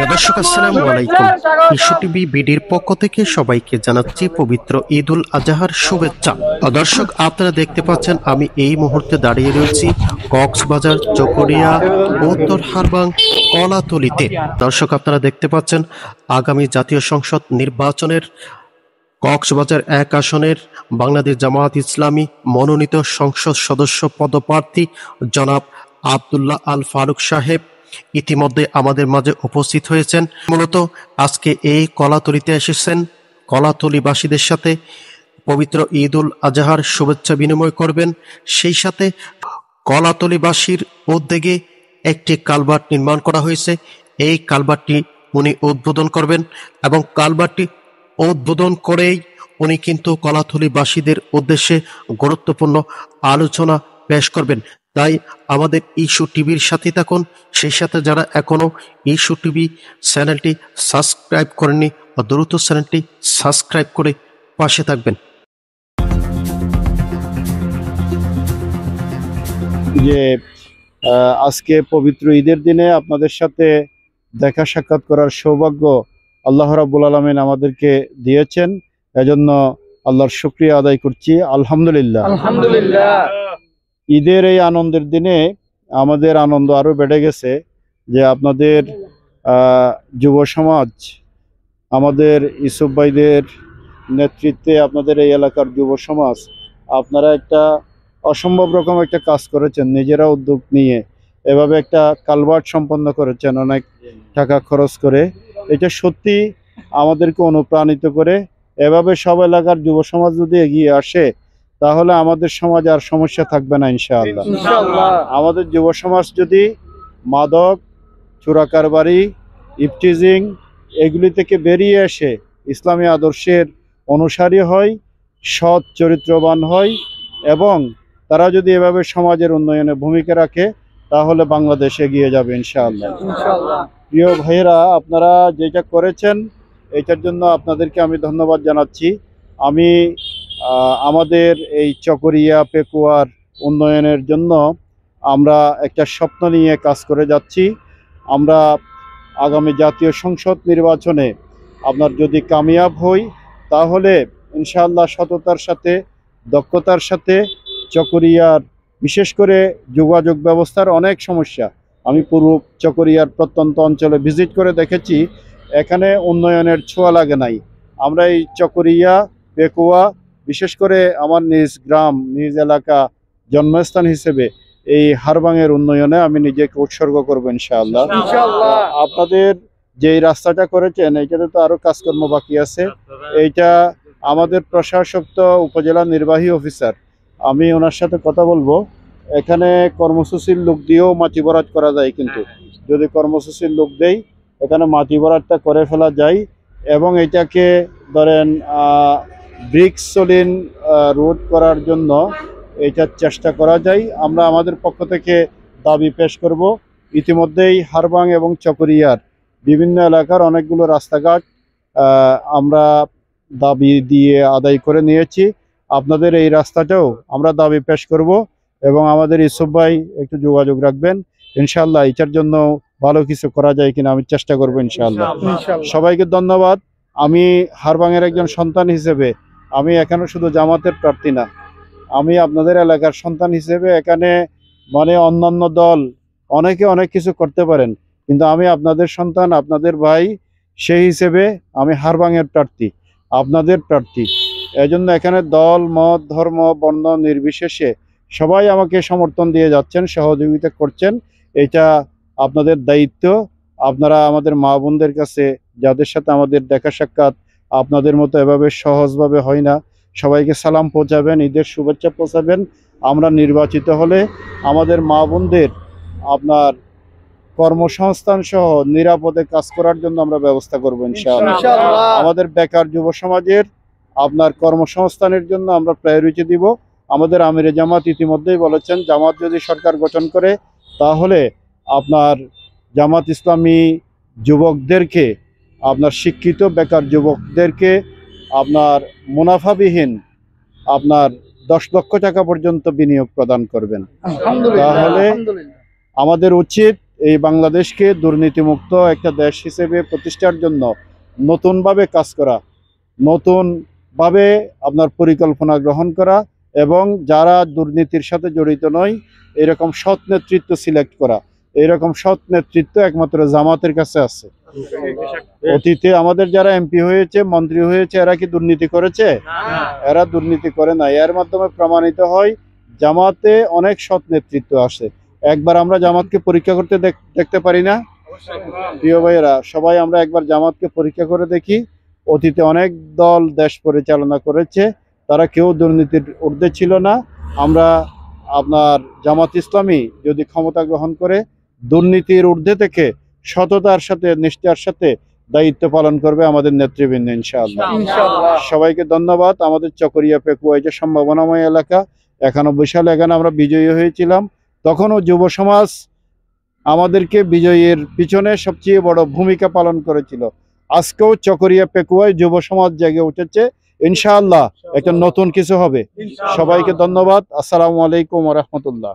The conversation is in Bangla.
প্রিয় দর্শক, আসসালামু আলাইকুম। ইস্যু টিভি বিডির পক্ষ থেকে সবাইকে জানাচ্ছি পবিত্র ঈদ উল আজহার শুভেচ্ছা। দর্শক, আপনারা দেখতে পাচ্ছেন আমি এই মুহূর্তে দাঁড়িয়ে রয়েছি কক্সবাজার চকরিয়া উত্তর হারবাং কলাতলিতে। দর্শক, আপনারা দেখতে পাচ্ছেন আগামী জাতীয় সংসদ নির্বাচনের কক্সবাজার ১ আসনের বাংলাদেশ জামায়াত ইসলামী মনোনীত সংসদ সদস্য পদপ্রার্থী জনাব আব্দুল্লাহ আল ফারুক সাহেব ইতিমধ্যে আমাদের মাঝে উপস্থিত হয়েছেন। মূলত আজকে এই কলাতলিতে এসেছেন কলাতলিবাসীদের সাথে পবিত্র ঈদ উল আজহার শুভেচ্ছা বিনিময় করবেন। সেই সাথে কলাতলিবাসীর উদ্যোগে একটি কালভার্ট নির্মাণ করা হয়েছে, এই কালভার্টটি উনি উদ্বোধন করবেন এবং কালভার্টটি উদ্বোধন করেই উনি কিন্তু কলাতলিবাসীদের উদ্দেশ্যে গুরুত্বপূর্ণ আলোচনা পেশ করবেন। তাই আমাদের ইস্যু টিভির সাথে থাকুন। সেই সাথে যারা এখনো ইস্যু টিভি চ্যানেলটি সাবস্ক্রাইব করেননি, দ্রুত চ্যানেলটি সাবস্ক্রাইব করে পাশে থাকবেন। যে আজকে পবিত্র ঈদের দিনে আপনাদের সাথে দেখা সাক্ষাৎ করার সৌভাগ্য আল্লাহ রাব্বুল আলামিন আমাদেরকে দিয়েছেন, এজন্য আল্লাহর শুকরিয়া আদায় করছি। আলহামদুলিল্লাহ। আলহামদুলিল্লাহ। ঈদের এই আনন্দের দিনে আমাদের আনন্দ আরো বেড়ে গেছে যে আপনাদের যুব সমাজ, আমাদের ইউসুফ ভাইদের নেতৃত্বে আপনাদের এই এলাকার যুব সমাজ, আপনারা একটা অসম্ভব রকম একটা কাজ করেছেন, নিজেরা উদ্যোগ নিয়ে এভাবে একটা কালভার্ট সম্পন্ন করেছেন অনেক টাকা খরচ করে। এটা সত্যি আমাদেরকে অনুপ্রাণিত করে। এভাবে সব এলাকার যুব সমাজ যদি এগিয়ে আসে তাহলে আমাদের সমাজ আর সমস্যা থাকবে না ইনশাআল্লাহ। আমাদের যুব সমাজ যদি মাদক, চোরাকারবারি, ইফটিজিং এগুলি থেকে বেরিয়ে এসে ইসলামী আদর্শের অনুসারী হয়, সৎ চরিত্রবান হয় এবং তারা যদি এভাবে সমাজের উন্নয়নে ভূমিকা রাখে তাহলে বাংলাদেশ এগিয়ে যাবে ইনশাআল্লাহ। প্রিয় ভাইয়েরা, আপনারা যেটা করেছেন এটার জন্য আপনাদেরকে আমি ধন্যবাদ জানাচ্ছি। আমি আমাদের এই চকরিয়া পেকুয়ার উন্নয়নের জন্য আমরা একটা স্বপ্ন নিয়ে কাজ করে যাচ্ছি। আমরা আগামী জাতীয় সংসদ নির্বাচনে আপনার যদি কামিয়াব হই তাহলে ইনশাআল্লাহ সততার সাথে, দক্ষতার সাথে চকরিয়ার বিশেষ করে যোগাযোগ ব্যবস্থার অনেক সমস্যা, আমি পুরো চকরিয়ার প্রত্যন্ত অঞ্চলে ভিজিট করে দেখেছি, এখানে উন্নয়নের ছোঁয়া লাগে নাই। আমরা এই চকরিয়া পেকুয়া বিশেষ করে আমার নিজ গ্রাম, নিজ এলাকা, জন্মস্থান হিসেবে এই হারবাংয়ের উন্নয়নে আমি নিজেকে উৎসর্গ করবো ইনশাআল্লাহ। আপনাদের যে রাস্তাটা করেছেন এইটাতে তো আরো কাজকর্ম বাকি আছে। এইটা আমাদের প্রশাসক তো উপজেলা নির্বাহী অফিসার, আমি ওনার সাথে কথা বলবো। এখানে কর্মসূচির লোক দিয়েও মাটি ভরাট করা যায়, কিন্তু যদি কর্মসূচির লোক দেই এখানে মাটি ভরাটটা করে ফেলা যায় এবং এটাকে ধরেন ব্রিক সলিন রোড করার জন্য এটার চেষ্টা করা যায়। আমরা আমাদের পক্ষ থেকে দাবি পেশ করব। ইতিমধ্যেই হারবাং এবং চকরিয়ার বিভিন্ন এলাকার অনেকগুলো রাস্তাঘাট আমরা দাবি দিয়ে আদায় করে নিয়েছি। আপনাদের এই রাস্তাটাও আমরা দাবি পেশ করব এবং আমাদের ইউসুফ ভাই একটু যোগাযোগ রাখবেন ইনশাআল্লাহ। এটার জন্য ভালো কিছু করা যায় কিনা আমি চেষ্টা করবো ইনশাআল্লাহ। সবাইকে ধন্যবাদ। আমি হারবাংয়ের একজন সন্তান হিসেবে আমি এখানে শুধু জামাতের প্রার্থী না, আমি আপনাদের এলাকার সন্তান হিসেবে এখানে মানে অন্যান্য দল অনেকে অনেক কিছু করতে পারেন, কিন্তু আমি আপনাদের সন্তান, আপনাদের ভাই, সেই হিসেবে আমি হারবাংয়ের প্রার্থী, আপনাদের প্রার্থী। এজন্য এখানে দল, মত, ধর্ম, বর্ণ নির্বিশেষে সবাই আমাকে সমর্থন দিয়ে যাচ্ছেন, সহযোগিতা করছেন। এটা আপনাদের দায়িত্ব। আপনারা আমাদের মা বোনদের কাছে, যাদের সাথে আমাদের দেখা সাক্ষাৎ আপনাদের মতো এভাবে সহজভাবে হয় না, সবাইকে সালাম পৌঁছাবেন, ঈদের শুভেচ্ছা পৌঁছাবেন। আমরা নির্বাচিত হলে আমাদের মা বোনদের আপনার কর্মসংস্থান সহ নিরাপদে কাজ করার জন্য আমরা ব্যবস্থা করবো ইনশাআল্লাহ। আমাদের বেকার যুব সমাজের আপনার কর্মসংস্থানের জন্য আমরা প্রায়োরিটি দিব। আমাদের আমিরে জামাত ইতিমধ্যেই বলেছেন, জামাত যদি সরকার গঠন করে তাহলে আপনার জামাত ইসলামী যুবকদেরকে, আপনার শিক্ষিত বেকার যুবকদেরকে আপনার মুনাফাবিহীন আপনার 10 লক্ষ টাকা পর্যন্ত বিনিয়োগ প্রদান করবেন। তাহলে আমাদের উচিত এই বাংলাদেশকে দুর্নীতিমুক্ত একটা দেশ হিসেবে প্রতিষ্ঠার জন্য নতুনভাবে কাজ করা, নতুনভাবে আপনার পরিকল্পনা গ্রহণ করা এবং যারা দুর্নীতির সাথে জড়িত নয় এরকম সৎ নেতৃত্ব সিলেক্ট করা। এরকম সৎ নেতৃত্ব একমাত্র জামাতের কাছে আছে। অতীতে আমাদের যারা এমপি হয়েছে, মন্ত্রী হয়েছে, এরা কি দুর্নীতি করেছে? এরা দুর্নীতি করে না। এর মাধ্যমে প্রমাণিত হয় জামাতে অনেক সৎ নেতৃত্ব আসে। একবার আমরা জামাতকে পরীক্ষা করতে দেখতে পারি না? প্রিয় ভাইয়েরা, সবাই আমরা একবার জামাতকে পরীক্ষা করে দেখি। অতীতে অনেক দল দেশ পরিচালনা করেছে, তারা কেউ দুর্নীতির ঊর্ধ্বে ছিল না। আমরা আপনার জামাত ইসলামী যদি ক্ষমতা গ্রহণ করে দুর্নীতির ঊর্ধ্বে থেকে সততার সাথে, নিষ্ঠার সাথে দায়িত্ব পালন করবে আমাদের নেতৃবৃন্দ ইনশাআল্লাহ। সবাইকে ধন্যবাদ। আমাদের চকরিয়া পেকুয়া যে সম্ভাবনাময় এলাকা, 91 সালে এখানে আমরা বিজয়ী হয়েছিলাম। তখনও যুব সমাজ আমাদেরকে বিজয়ের পিছনে সবচেয়ে বড় ভূমিকা পালন করেছিল। আজকেও চকরিয়া পেকুয়ায় যুব সমাজ জেগে উঠেছে। ইনশাআল্লাহ একটা নতুন কিছু হবে। সবাইকে ধন্যবাদ। আসসালামু আলাইকুম ওয়া রাহমাতুল্লাহ।